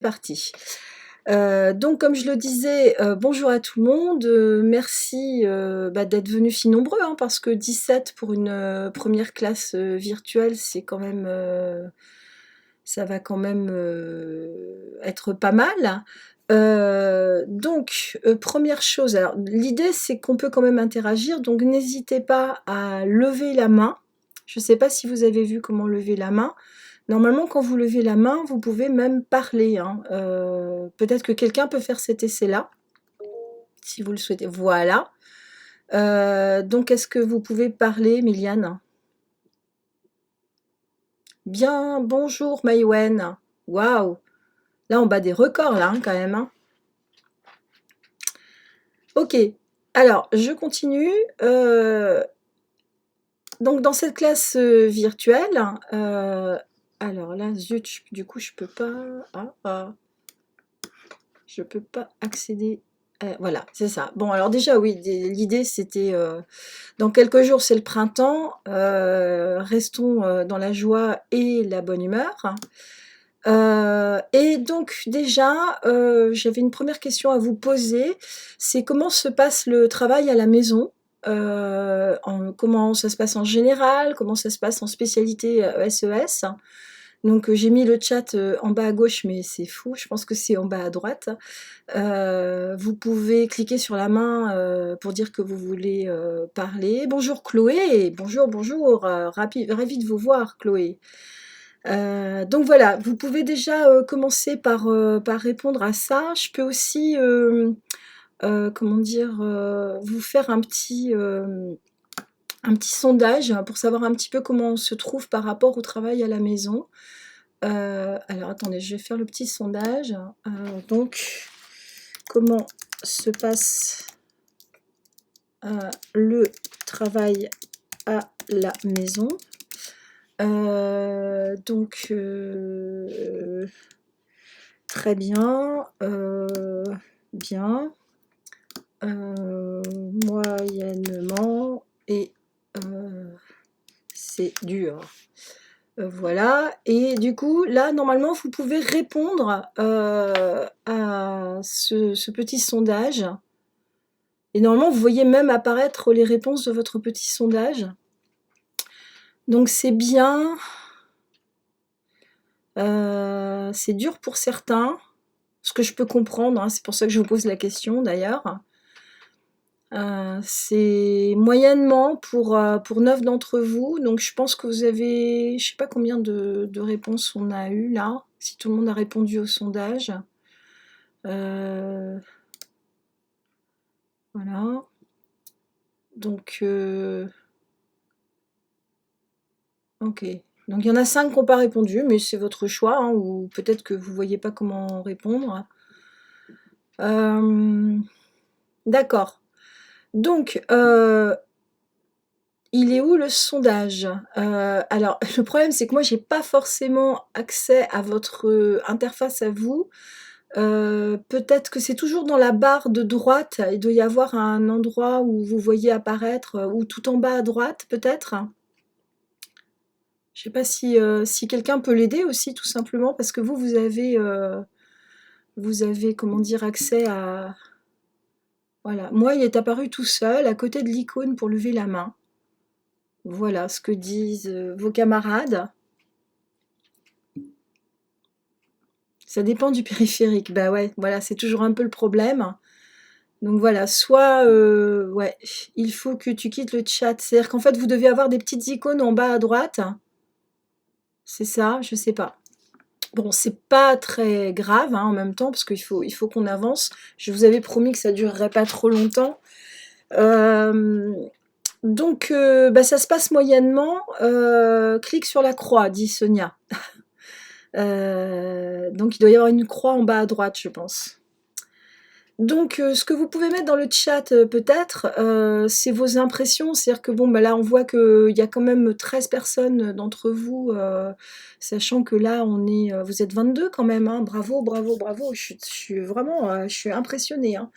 Parti. Donc comme je le disais, bonjour à tout le monde, merci, d'être venus si nombreux, hein, parce que 17 pour une, 1re classe, virtuelle, c'est quand même, ça va quand même, être pas mal. Donc, 1re chose, alors l'idée c'est qu'on peut quand même interagir, donc n'hésitez pas à lever la main. Je ne sais pas si vous avez vu comment lever la main. Normalement, quand vous levez la main, vous pouvez même parler, hein. Peut-être que quelqu'un peut faire cet essai-là, si vous le souhaitez. Voilà. Donc est-ce que vous pouvez parler, Miliane? Bien, bonjour Maïwen. Waouh! Là, on bat des records, là, hein, quand même, hein. Ok, alors je continue. Donc dans cette classe virtuelle, alors là, zut, du coup, je peux pas. Je peux pas accéder. Voilà, c'est ça. Bon, alors déjà, oui, l'idée c'était dans quelques jours, c'est le printemps. Restons dans la joie et la bonne humeur. Et donc déjà, j'avais une première question à vous poser. C'est comment se passe le travail à la maison? Comment ça se passe en général? Comment ça se passe en spécialité SES? Donc j'ai mis le chat en bas à gauche, mais c'est faux, je pense que c'est en bas à droite. Vous pouvez cliquer sur la main pour dire que vous voulez parler. Bonjour Chloé, bonjour, ravie de vous voir Chloé. Donc voilà, vous pouvez déjà commencer par répondre à ça. Je peux aussi, comment dire, vous faire un petit sondage pour savoir un petit peu comment on se trouve par rapport au travail à la maison. Alors attendez, je vais faire le petit sondage. Donc, comment se passe le travail à la maison? Donc, très bien, bien, moyennement et c'est dur. Voilà, et du coup, là, normalement, vous pouvez répondre à ce petit sondage. Et normalement, vous voyez même apparaître les réponses de votre petit sondage. Donc, c'est bien. C'est dur pour certains, ce que je peux comprendre, hein, c'est pour ça que je vous pose la question, d'ailleurs. C'est moyennement pour 9 d'entre vous, donc je pense que vous avez, je sais pas combien de réponses on a eu là, si tout le monde a répondu au sondage. Voilà. Donc, ok. Donc il y en a 5 qui n'ont pas répondu, mais c'est votre choix, hein, ou peut-être que vous voyez pas comment répondre. D'accord. Donc, il est où le sondage? Alors, le problème, c'est que moi, j'ai pas forcément accès à votre interface à vous. Peut-être que c'est toujours dans la barre de droite. Il doit y avoir un endroit où vous voyez apparaître, ou tout en bas à droite, peut-être. Je sais pas si quelqu'un peut l'aider aussi, tout simplement, parce que vous avez, comment dire, accès à... Voilà. Moi, il est apparu tout seul, à côté de l'icône pour lever la main. Voilà ce que disent vos camarades. Ça dépend du périphérique. Bah ouais, voilà, c'est toujours un peu le problème. Donc voilà, soit, ouais, il faut que tu quittes le chat. C'est-à-dire qu'en fait, vous devez avoir des petites icônes en bas à droite. C'est ça, je sais pas. Bon, c'est pas très grave, hein, en même temps, parce qu'il faut qu'on avance. Je vous avais promis que ça durerait pas trop longtemps. Donc, ça se passe moyennement. Clique sur la croix, dit Sonia. Donc, il doit y avoir une croix en bas à droite, je pense. Donc, ce que vous pouvez mettre dans le chat, peut-être, c'est vos impressions. C'est-à-dire que, bon, là, on voit qu'il y a quand même 13 personnes d'entre vous, sachant que là, vous êtes 22 quand même, hein. Bravo, bravo, bravo. Je suis vraiment, je suis impressionnée, hein.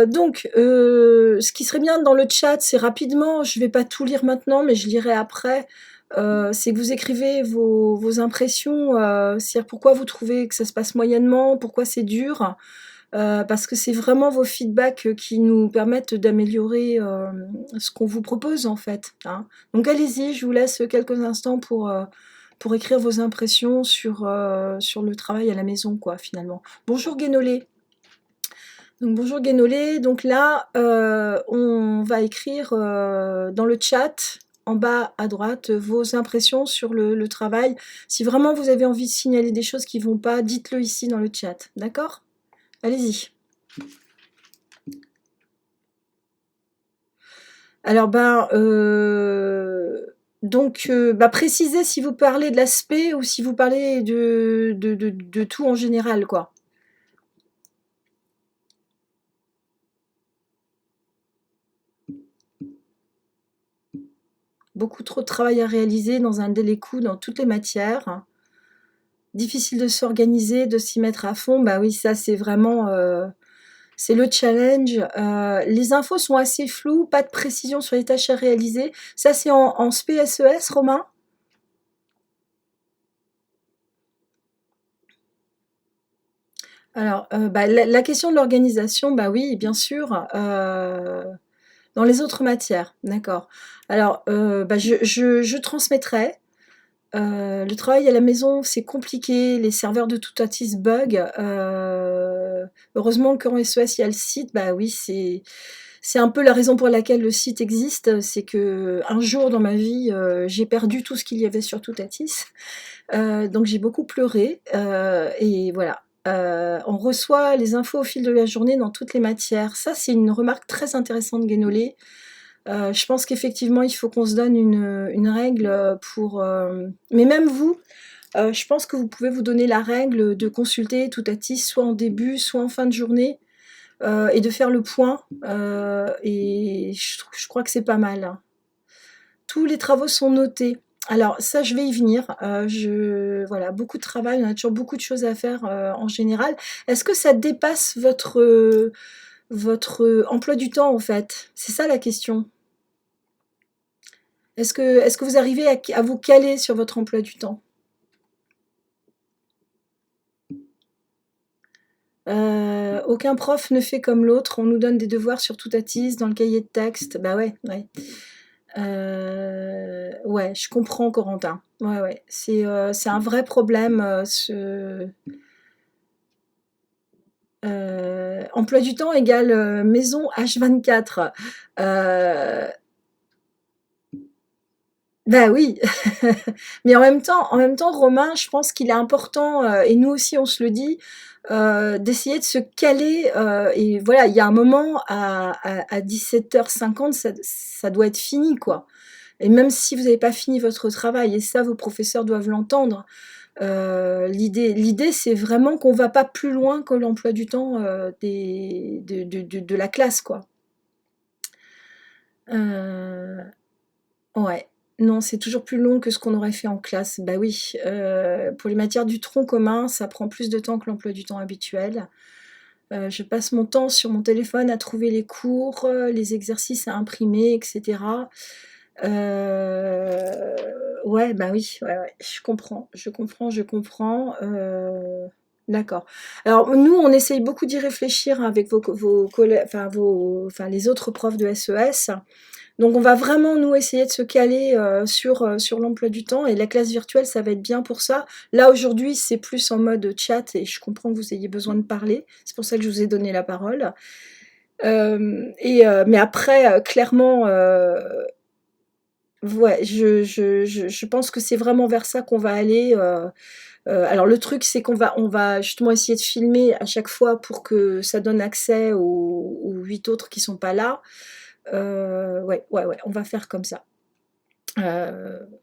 Donc, ce qui serait bien dans le chat, c'est rapidement, je vais pas tout lire maintenant, mais je lirai après, c'est que vous écrivez vos impressions, c'est-à-dire pourquoi vous trouvez que ça se passe moyennement, pourquoi c'est dur, parce que c'est vraiment vos feedbacks qui nous permettent d'améliorer ce qu'on vous propose en fait, hein. Donc allez-y, je vous laisse quelques instants pour écrire vos impressions sur le travail à la maison, quoi, finalement. Bonjour Guénolé. Donc bonjour Guénolé, donc là on va écrire dans le chat en bas à droite vos impressions sur le travail. Si vraiment vous avez envie de signaler des choses qui vont pas, dites-le ici dans le chat, d'accord? Allez-y. Alors donc précisez si vous parlez de l'aspect ou si vous parlez de tout en général, quoi. Beaucoup trop de travail à réaliser dans un délai court dans toutes les matières. Difficile de s'organiser, de s'y mettre à fond. Bah oui, ça c'est vraiment c'est le challenge. Les infos sont assez floues, pas de précision sur les tâches à réaliser. Ça c'est en SPSES, Romain? Alors, la question de l'organisation, bah oui, bien sûr. Dans les autres matières, d'accord. Alors, je transmettrai. Le travail à la maison, c'est compliqué, les serveurs de Toutatis bug. Heureusement qu'en SES, il y a le site. Bah oui, c'est un peu la raison pour laquelle le site existe. C'est que un jour dans ma vie, j'ai perdu tout ce qu'il y avait sur Toutatis. Donc j'ai beaucoup pleuré. Et voilà. On reçoit les infos au fil de la journée dans toutes les matières. Ça, c'est une remarque très intéressante, Guénolé. Je pense qu'effectivement, il faut qu'on se donne une règle pour... Mais même vous, je pense que vous pouvez vous donner la règle de consulter Toutatis soit en début, soit en fin de journée, et de faire le point. Et je crois que c'est pas mal, hein. Tous les travaux sont notés. Alors ça, je vais y venir. Voilà, beaucoup de travail, on a toujours beaucoup de choses à faire en général. Est-ce que ça dépasse votre emploi du temps, en fait? C'est ça la question. Est-ce que vous arrivez à vous caler sur votre emploi du temps? Aucun prof ne fait comme l'autre. On nous donne des devoirs sur Toutatis, dans le cahier de texte. Bah ouais, ouais. Ouais, je comprends, Corentin. Ouais, ouais. C'est un vrai problème, emploi du temps égale maison H24. Euh, Bah oui, mais en même temps, Romain, je pense qu'il est important, et nous aussi on se le dit, d'essayer de se caler. Et voilà, il y a un moment à 17h50, ça doit être fini, quoi. Et même si vous n'avez pas fini votre travail, et ça, vos professeurs doivent l'entendre. L'idée, c'est vraiment qu'on va pas plus loin que l'emploi du temps de la classe, quoi. Euh, Ouais. Non, c'est toujours plus long que ce qu'on aurait fait en classe. Bah oui, pour les matières du tronc commun, ça prend plus de temps que l'emploi du temps habituel. Je passe mon temps sur mon téléphone à trouver les cours, les exercices à imprimer, et cetera. Ouais, bah oui, ouais, ouais, je comprends, je comprends, je comprends. D'accord. Alors nous, on essaye beaucoup d'y réfléchir avec vos collègues, enfin les autres profs de SES. Donc on va vraiment nous essayer de se caler sur l'emploi du temps, et la classe virtuelle, ça va être bien pour ça. Là aujourd'hui, c'est plus en mode chat et je comprends que vous ayez besoin de parler. C'est pour ça que je vous ai donné la parole. Mais après, clairement, ouais, je pense que c'est vraiment vers ça qu'on va aller. Alors le truc, c'est qu'on va justement essayer de filmer à chaque fois pour que ça donne accès aux 8 autres qui sont pas là. Ouais, ouais, ouais, on va faire comme ça.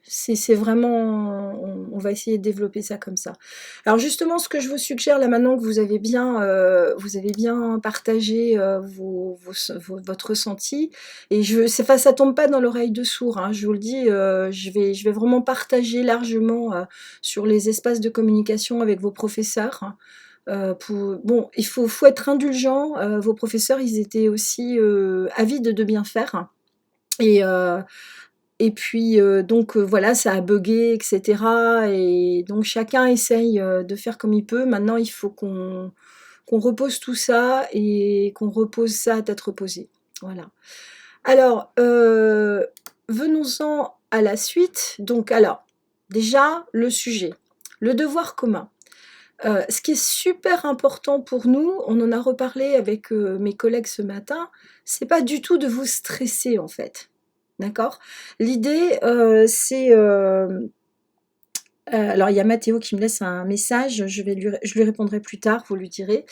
C'est vraiment, on va essayer de développer ça comme ça. Alors justement, ce que je vous suggère là maintenant que vous avez bien partagé votre ressenti, et ça tombe pas dans l'oreille de sourd, hein, je vous le dis, je vais vraiment partager largement sur les espaces de communication avec vos professeurs, hein. Bon, il faut être indulgent. Vos professeurs, ils étaient aussi avides de bien faire, et et puis donc voilà, ça a buggé, etc. Et donc chacun essaye de faire comme il peut. Maintenant, il faut qu'on repose tout ça et qu'on repose ça à tête reposée. Voilà. Alors, venons-en à la suite. Donc, alors, déjà, le sujet, le devoir commun. Ce qui est super important pour nous, on en a reparlé avec mes collègues ce matin, c'est pas du tout de vous stresser en fait. D'accord? L'idée, c'est. Alors, il y a Mathéo qui me laisse un message, je lui répondrai plus tard, vous lui direz.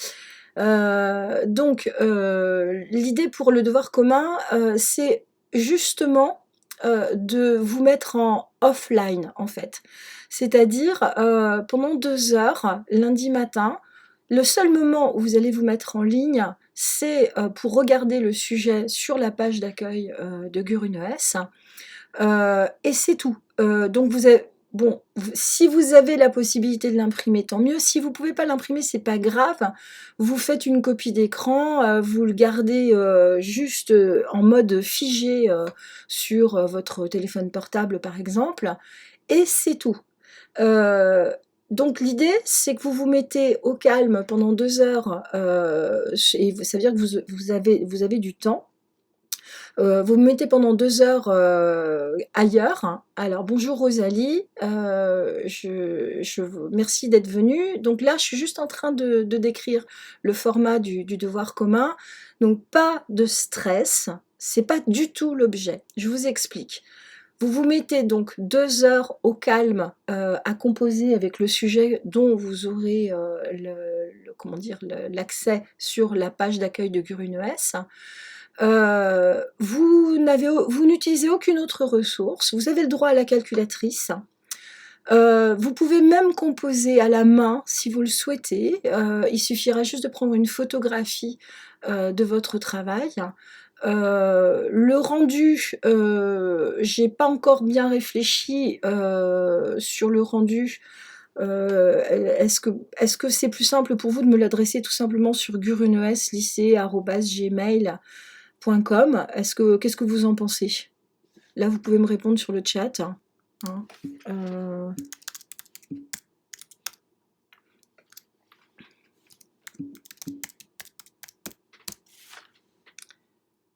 Donc, l'idée pour le devoir commun, c'est justement de vous mettre en offline, en fait. C'est-à-dire, pendant 2 heures, lundi matin, le seul moment où vous allez vous mettre en ligne, c'est pour regarder le sujet sur la page d'accueil de Gurunes. Et c'est tout. Donc vous avez, bon, si vous avez la possibilité de l'imprimer, tant mieux. Si vous pouvez pas l'imprimer, c'est pas grave. Vous faites une copie d'écran, vous le gardez juste en mode figé sur votre téléphone portable, par exemple, et c'est tout. Euh, donc l'idée, c'est que vous vous mettez au calme pendant 2 heures, et ça veut dire que vous avez du temps. Vous me mettez pendant 2 heures ailleurs. Alors bonjour Rosalie, merci d'être venue. Donc là, je suis juste en train de décrire le format du devoir commun. Donc pas de stress, c'est pas du tout l'objet. Je vous explique. Vous vous mettez donc 2 heures au calme à composer avec le sujet dont vous aurez comment dire, l'accès sur la page d'accueil de Gurunes. Vous n'utilisez aucune autre ressource, vous avez le droit à la calculatrice. Vous pouvez même composer à la main si vous le souhaitez. Il suffira juste de prendre une photographie de votre travail. Le rendu, j'ai pas encore bien réfléchi sur le rendu. Est-ce que c'est plus simple pour vous de me l'adresser tout simplement sur guruneslycée@gmail.com? Qu'est-ce que vous en pensez? Là, vous pouvez me répondre sur le chat. Hein.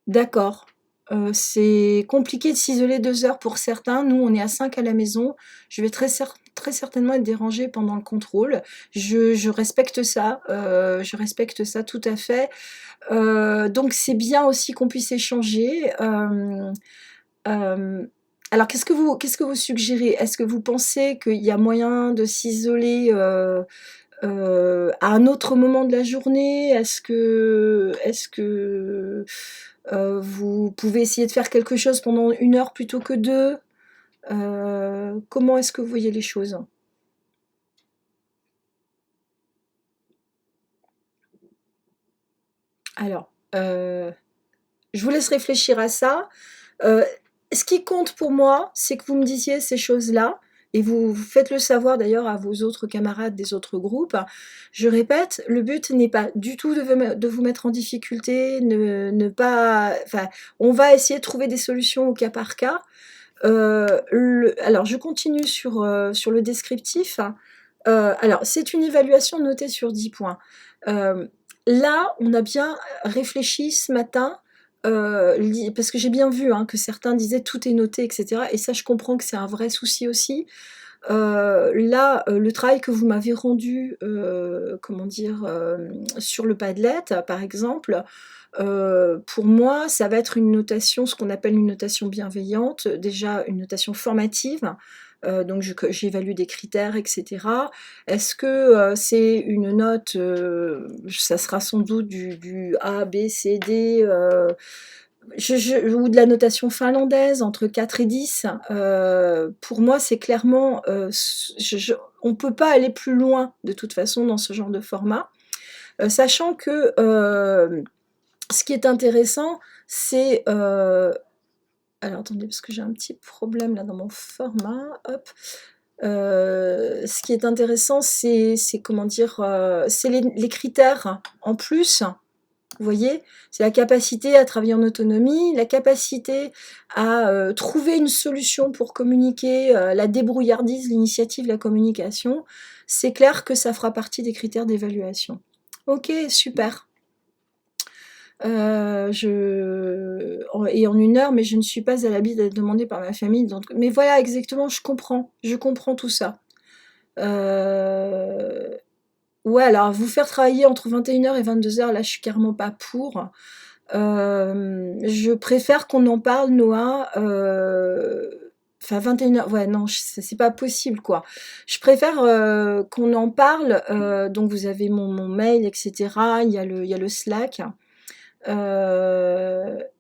D'accord. C'est compliqué de s'isoler 2 heures pour certains. Nous, on est à 5 à la maison. Je vais très certainement être dérangée pendant le contrôle. Je respecte ça. Je respecte ça tout à fait. Donc c'est bien aussi qu'on puisse échanger. Alors qu'est-ce que vous suggérez? Est-ce que vous pensez qu'il y a moyen de s'isoler à un autre moment de la journée? Est-ce que vous pouvez essayer de faire quelque chose pendant 1 heure plutôt que 2? Comment est-ce que vous voyez les choses? Alors, je vous laisse réfléchir à ça. Ce qui compte pour moi, c'est que vous me disiez ces choses-là, et vous faites-le savoir d'ailleurs à vos autres camarades des autres groupes. Je répète, le but n'est pas du tout de vous mettre en difficulté, ne pas, enfin, on va essayer de trouver des solutions au cas par cas. Alors, je continue sur le descriptif. Alors, c'est une évaluation notée sur 10 points. Là, on a bien réfléchi ce matin, parce que j'ai bien vu que certains disaient tout est noté, etc. Et ça, je comprends que c'est un vrai souci aussi. Là, le travail que vous m'avez rendu, comment dire, sur le Padlet, par exemple, pour moi, ça va être une notation, ce qu'on appelle une notation bienveillante, déjà une notation formative. Donc j'évalue des critères, etc. Est-ce que c'est une note, ça sera sans doute du A, B, C, D, ou de la notation finlandaise entre 4 et 10. Pour moi, c'est clairement, on ne peut pas aller plus loin de toute façon dans ce genre de format. Sachant que ce qui est intéressant, c'est... alors attendez, parce que j'ai un petit problème là dans mon format. Hop. Ce qui est intéressant, c'est comment dire, c'est les critères en plus Vous voyez, c'est la capacité à travailler en autonomie, la capacité à trouver une solution pour communiquer, la débrouillardise, l'initiative, la communication. C'est clair que ça fera partie des critères d'évaluation. Ok, super. Et en 1 heure, mais je ne suis pas à l'habit d'être demandée par ma famille. Donc, mais voilà, exactement, je comprends tout ça. Ouais, alors vous faire travailler entre 21 h et 22 h, là, je suis carrément pas pour. Je préfère qu'on en parle, Noah. Enfin, 21 h, ouais, non, c'est pas possible, quoi. Je préfère qu'on en parle. Donc, vous avez mon mail, etc. Il y a le Slack.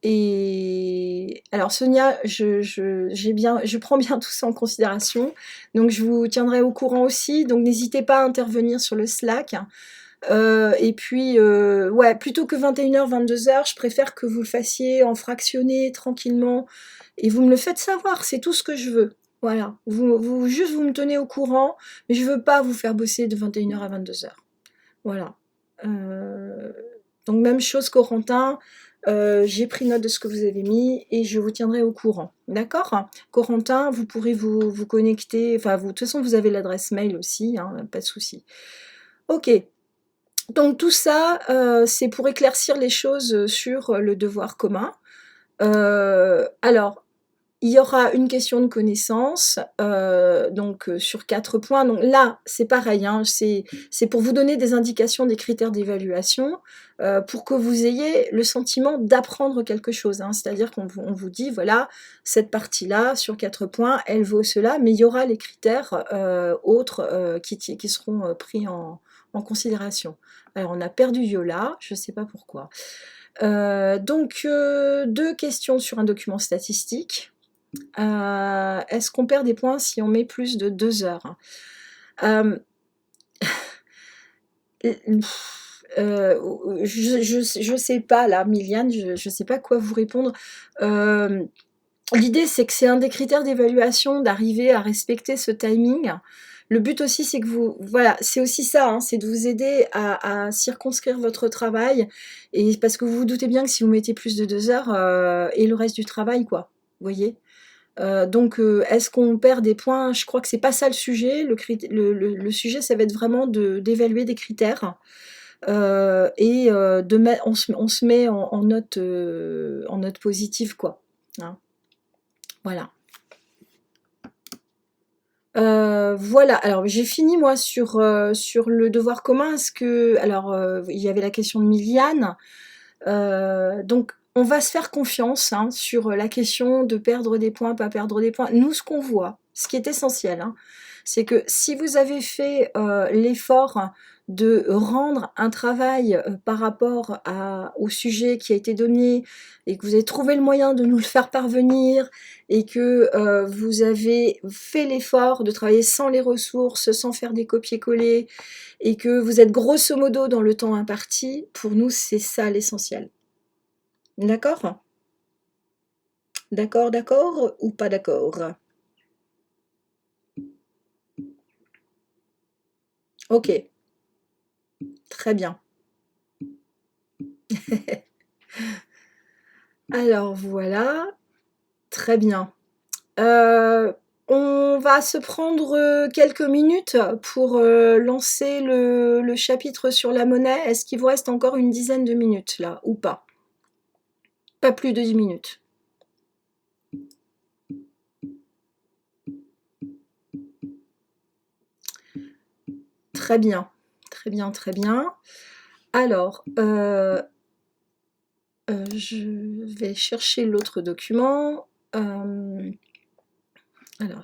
Et alors Sonia, je prends bien tout ça en considération, donc je vous tiendrai au courant aussi, donc n'hésitez pas à intervenir sur le Slack. Et puis, ouais, plutôt que 21 h, 22 h, je préfère que vous le fassiez en fractionné, tranquillement, et vous me le faites savoir, c'est tout ce que je veux. Voilà, juste vous me tenez au courant, mais je veux pas vous faire bosser de 21 h à 22 h. Voilà. Donc même chose Corentin, j'ai pris note de ce que vous avez mis et je vous tiendrai au courant. D'accord? Corentin, vous pourrez vous connecter, enfin de toute façon vous avez l'adresse mail aussi, hein, pas de souci. Ok. Donc tout ça, c'est pour éclaircir les choses sur le devoir commun. Alors, il y aura une question de connaissance, donc sur 4 points. Donc là, c'est pareil, hein, c'est pour vous donner des indications des critères d'évaluation, pour que vous ayez le sentiment d'apprendre quelque chose, hein. C'est-à-dire qu'on vous dit, voilà, cette partie-là, sur 4 points, elle vaut cela, mais il y aura les critères autres qui seront pris en considération. Alors, on a perdu Viola, je ne sais pas pourquoi. Donc, 2 questions sur un document statistique. Est-ce qu'on perd des points si on met plus de 2 heures? Je sais pas là, Miliane, je sais pas quoi vous répondre. L'idée, c'est que c'est un des critères d'évaluation d'arriver à respecter ce timing. Le but aussi, c'est que voilà, c'est aussi ça, hein, c'est de vous aider à circonscrire votre travail, et parce que vous vous doutez bien que si vous mettez plus de 2 heures, et le reste du travail, quoi, vous voyez? Donc, est-ce qu'on perd des points? Je crois que c'est pas ça le sujet. Le sujet, ça va être vraiment d'évaluer des critères, et on se met en note positive, quoi. Hein. Voilà. Voilà, alors j'ai fini moi sur le devoir commun. Alors, il y avait la question de Miliane. Donc, on va se faire confiance, hein, sur la question de perdre des points, pas perdre des points. Nous, ce qu'on voit, ce qui est essentiel, hein, c'est que si vous avez fait l'effort de rendre un travail par rapport au sujet qui a été donné, et que vous avez trouvé le moyen de nous le faire parvenir, et que vous avez fait l'effort de travailler sans les ressources, sans faire des copier-coller, et que vous êtes grosso modo dans le temps imparti, pour nous, c'est ça l'essentiel. D'accord? D'accord ou pas d'accord? Ok, très bien. Alors voilà, très bien. On va se prendre quelques minutes pour lancer le chapitre sur la monnaie. Est-ce qu'il vous reste encore une dizaine de minutes là, ou pas? Pas plus de 10 minutes. Très bien, très bien, très bien. Alors, je vais chercher l'autre document. Alors,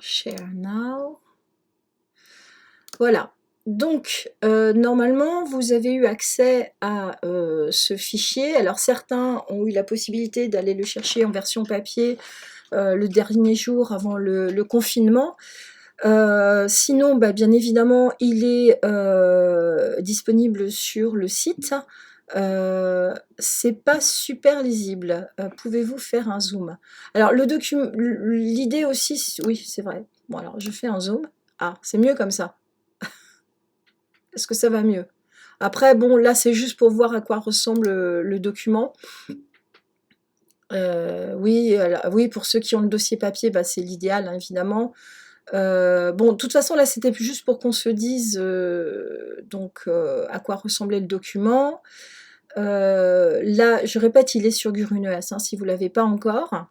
share now. Voilà. Donc, normalement, vous avez eu accès à ce fichier. Alors, certains ont eu la possibilité d'aller le chercher en version papier le dernier jour avant le confinement. Sinon, bah, bien évidemment, il est disponible sur le site. C'est pas super lisible. Pouvez-vous faire un zoom? Alors, l'idée aussi, oui, c'est vrai. Bon, alors, je fais un zoom. Ah, c'est mieux comme ça. Est-ce que ça va mieux? Après, bon, là, c'est juste pour voir à quoi ressemble le document. Oui, oui, pour ceux qui ont le dossier papier, bah, c'est l'idéal, hein, évidemment. Bon, de toute façon, là, c'était juste pour qu'on se dise donc à quoi ressemblait le document. Là, je répète, il est sur Gurunes, hein, si vous ne l'avez pas encore.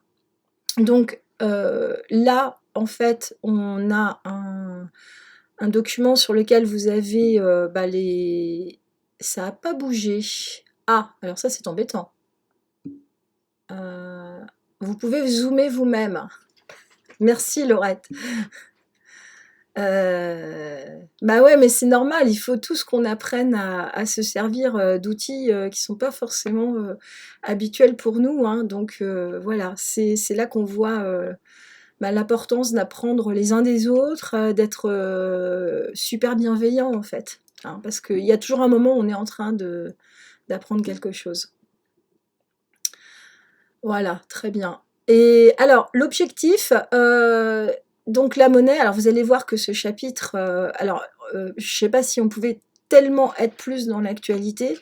Donc là, en fait, on a un document sur lequel vous avez bah, les... Ça n'a pas bougé. Ah, alors ça, c'est embêtant. Vous pouvez zoomer vous-même. Merci, Laurette. Bah ouais, mais c'est normal, il faut tous qu'on apprenne à se servir d'outils qui sont pas forcément habituels pour nous, hein. Donc voilà, c'est là qu'on voit bah, l'importance d'apprendre les uns des autres, d'être super bienveillant en fait, hein, parce qu'il y a toujours un moment où on est en train d'apprendre quelque chose. Voilà, très bien. Et alors, l'objectif, donc la monnaie, alors vous allez voir que ce chapitre, je ne sais pas si on pouvait tellement être plus dans l'actualité,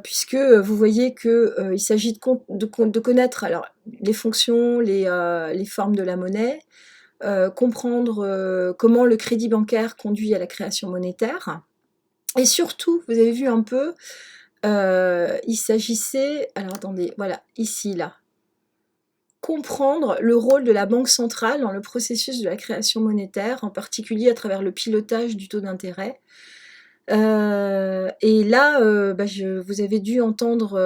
puisque vous voyez qu'il s'agit de connaître alors, les fonctions, les formes de la monnaie, comprendre comment le crédit bancaire conduit à la création monétaire. Et surtout, vous avez vu un peu, il s'agissait, alors attendez, voilà, ici, là, comprendre le rôle de la Banque centrale dans le processus de la création monétaire, en particulier à travers le pilotage du taux d'intérêt. Et là, bah, vous avez dû entendre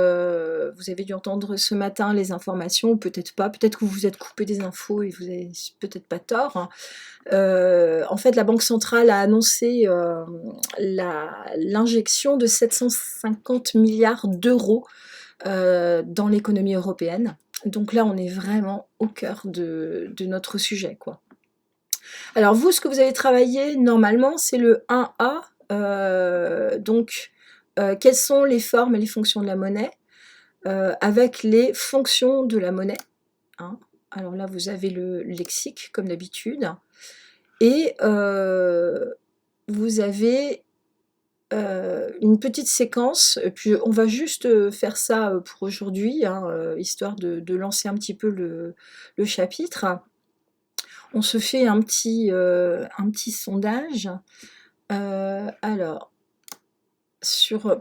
ce matin les informations, ou peut-être pas, peut-être que vous vous êtes coupé des infos et vous avez peut-être pas tort, hein. En fait, la Banque centrale a annoncé l'injection de 750 milliards d'euros dans l'économie européenne. Donc là, on est vraiment au cœur de notre sujet, quoi. Alors vous, ce que vous avez travaillé normalement, c'est le 1A. Donc, quelles sont les formes et les fonctions de la monnaie avec les fonctions de la monnaie, hein. Alors là, vous avez le lexique, comme d'habitude. Et vous avez une petite séquence, et puis on va juste faire ça pour aujourd'hui, hein, histoire de lancer un petit peu le chapitre. On se fait un petit sondage. Alors,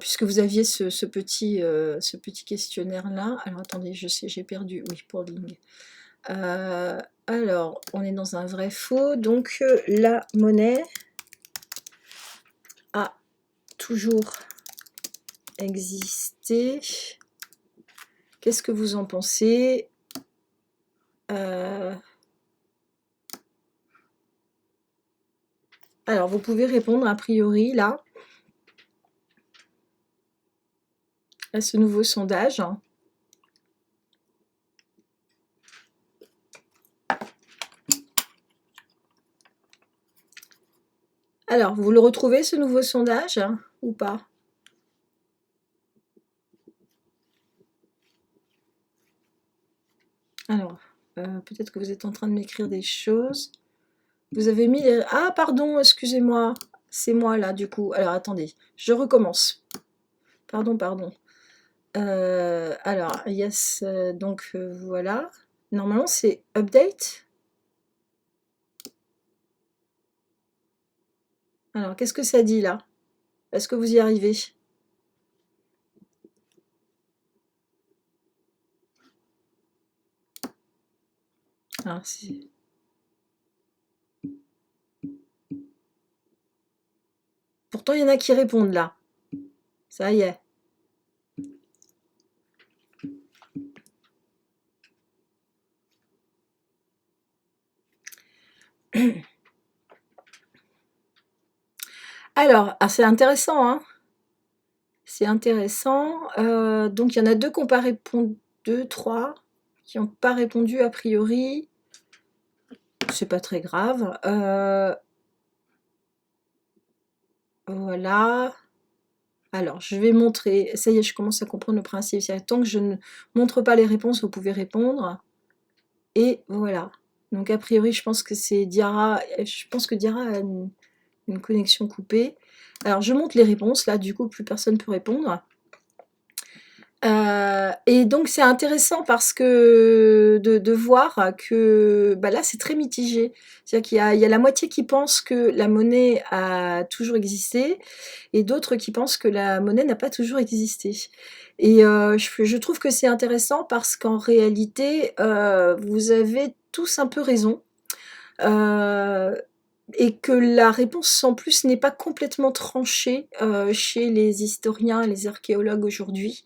puisque vous aviez ce petit questionnaire-là. Alors attendez, je sais, j'ai perdu. Oui, polling. Alors, on est dans un vrai-faux. Donc, la monnaie a toujours existé. Qu'est-ce que vous en pensez? Alors, vous pouvez répondre a priori, là, à ce nouveau sondage. Alors, vous le retrouvez, ce nouveau sondage, ou pas? Alors, peut-être que vous êtes en train de m'écrire des choses. Vous avez mis les... Ah, pardon, excusez-moi. C'est moi, là, du coup. Alors, attendez, je recommence. Pardon. Alors, yes, donc voilà. Normalement, c'est update. Alors, qu'est-ce que ça dit, là? Est-ce que vous y arrivez? Ah, pourtant, il y en a qui répondent, là. Ça y est. Alors, c'est intéressant, hein. C'est intéressant. Donc, il y en a deux qui n'ont pas répondu, trois qui n'ont pas répondu a priori. C'est pas très grave. Voilà. Alors, je vais montrer. Ça y est, je commence à comprendre le principe. Tant que je ne montre pas les réponses, vous pouvez répondre. Et voilà. Donc, a priori, je pense que c'est Diara. Je pense que Diara Une connexion coupée. Alors, je monte les réponses, là, du coup, plus personne ne peut répondre. Et donc c'est intéressant parce que de voir que bah là c'est très mitigé. C'est-à-dire qu'il y a la moitié qui pense que la monnaie a toujours existé et d'autres qui pensent que la monnaie n'a pas toujours existé. Et je trouve que c'est intéressant parce qu'en réalité, vous avez tous un peu raison. Et que la réponse en plus n'est pas complètement tranchée chez les historiens et les archéologues aujourd'hui.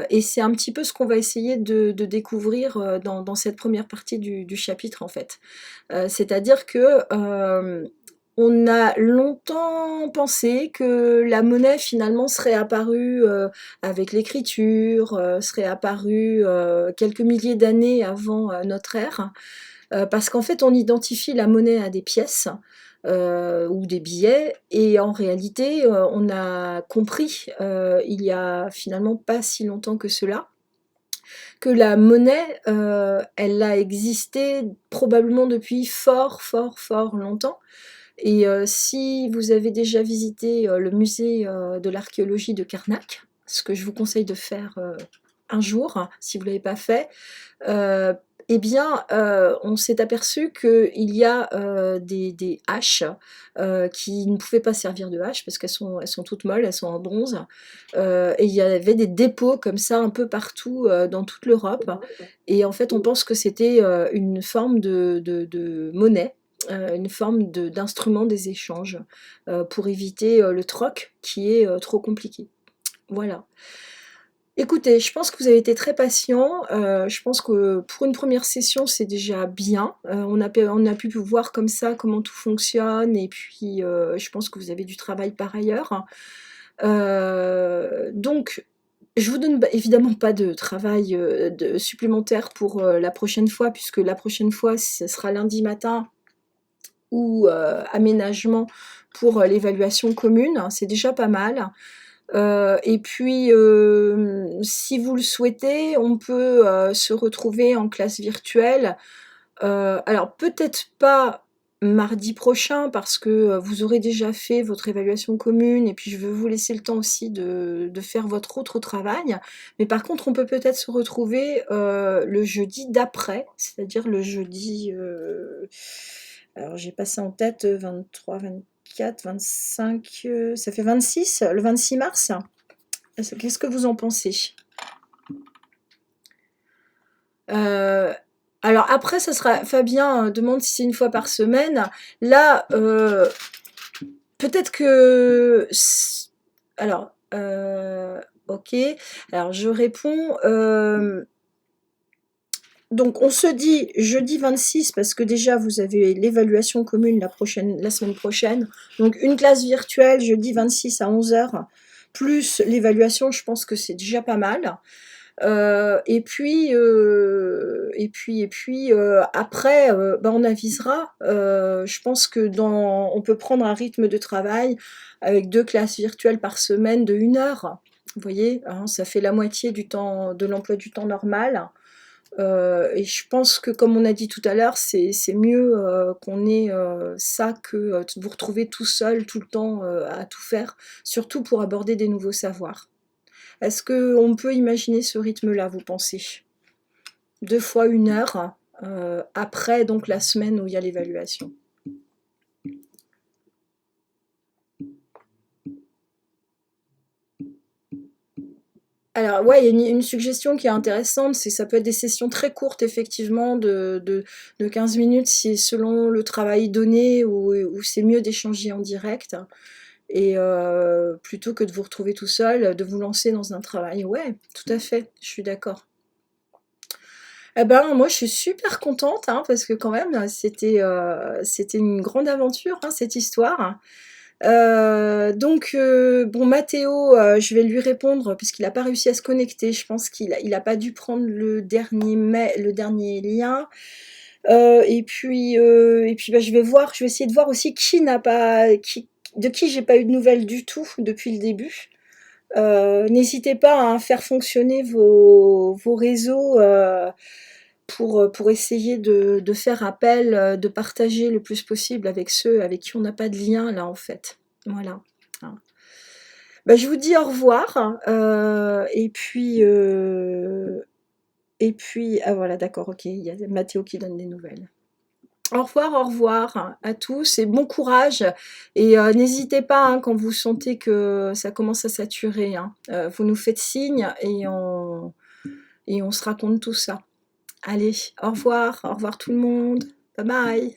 Et c'est un petit peu ce qu'on va essayer de découvrir dans cette première partie du chapitre en fait. C'est-à-dire que on a longtemps pensé que la monnaie finalement serait apparue avec l'écriture, serait apparue quelques milliers d'années avant notre ère, parce qu'en fait on identifie la monnaie à des pièces ou des billets, et en réalité, on a compris, il y a finalement pas si longtemps que cela, que la monnaie, elle a existé probablement depuis fort, fort, fort longtemps. Et si vous avez déjà visité le musée de l'archéologie de Karnak, ce que je vous conseille de faire un jour, hein, si vous ne l'avez pas fait, eh bien, on s'est aperçu qu'il y a des haches qui ne pouvaient pas servir de haches parce elles sont toutes molles, elles sont en bronze. Et il y avait des dépôts comme ça un peu partout dans toute l'Europe. Et en fait, on pense que c'était une forme de monnaie. Une forme d'instrument des échanges pour éviter le troc qui est trop compliqué. Voilà. Écoutez, je pense que vous avez été très patient. Je pense que pour une première session, c'est déjà bien. On a pu voir comme ça comment tout fonctionne, et puis je pense que vous avez du travail par ailleurs. Donc, je vous donne évidemment pas de travail supplémentaire pour la prochaine fois, puisque la prochaine fois, ce sera lundi matin ou aménagement pour l'évaluation commune. C'est déjà pas mal. Et puis, si vous le souhaitez, on peut se retrouver en classe virtuelle. Alors peut-être pas mardi prochain parce que vous aurez déjà fait votre évaluation commune, et puis je veux vous laisser le temps aussi de faire votre autre travail. Mais par contre, on peut peut-être se retrouver le jeudi d'après, c'est-à-dire le jeudi... alors j'ai passé en tête 23, 24, 25, ça fait 26, le 26 mars. Qu'est-ce que vous en pensez? Alors après, ça sera... Fabien demande si c'est une fois par semaine. Là, peut-être que... Alors, ok. Alors, je réponds... donc, on se dit jeudi 26 parce que déjà, vous avez l'évaluation commune la semaine prochaine. Donc, une classe virtuelle jeudi 26 à 11h, plus l'évaluation, je pense que c'est déjà pas mal. Après, bah, on avisera. Je pense que on peut prendre un rythme de travail avec 2 classes virtuelles par semaine de 1 heure. Vous voyez, hein, ça fait la moitié du temps de l'emploi du temps normal. Et je pense que, comme on a dit tout à l'heure, c'est mieux qu'on ait ça que de vous retrouver tout seul tout le temps à tout faire, surtout pour aborder des nouveaux savoirs. Est-ce qu'on peut imaginer ce rythme-là, vous pensez? 2 fois 1 heure, après donc la semaine où il y a l'évaluation. Alors ouais, il y a une suggestion qui est intéressante, c'est ça peut être des sessions très courtes effectivement de 15 minutes si selon le travail donné, ou c'est mieux d'échanger en direct. Et plutôt que de vous retrouver tout seul, de vous lancer dans un travail. Ouais, tout à fait, je suis d'accord. Eh ben, moi, je suis super contente, hein, parce que quand même, c'était une grande aventure, hein, cette histoire. Donc, bon, Mathéo, je vais lui répondre puisqu'il n'a pas réussi à se connecter. Je pense qu'il a pas dû prendre le dernier lien. Et puis bah, je vais essayer de voir aussi de qui j'ai pas eu de nouvelles du tout depuis le début. N'hésitez pas à faire fonctionner vos réseaux pour essayer de faire appel, de partager le plus possible avec ceux avec qui on n'a pas de lien là en fait. Voilà. Hein. Bah, je vous dis au revoir, et puis ah voilà d'accord, OK, il y a Mathéo qui donne des nouvelles. Au revoir à tous et bon courage et n'hésitez pas, hein, quand vous sentez que ça commence à saturer, hein, vous nous faites signe et on se raconte tout ça. Allez, au revoir tout le monde. Bye bye.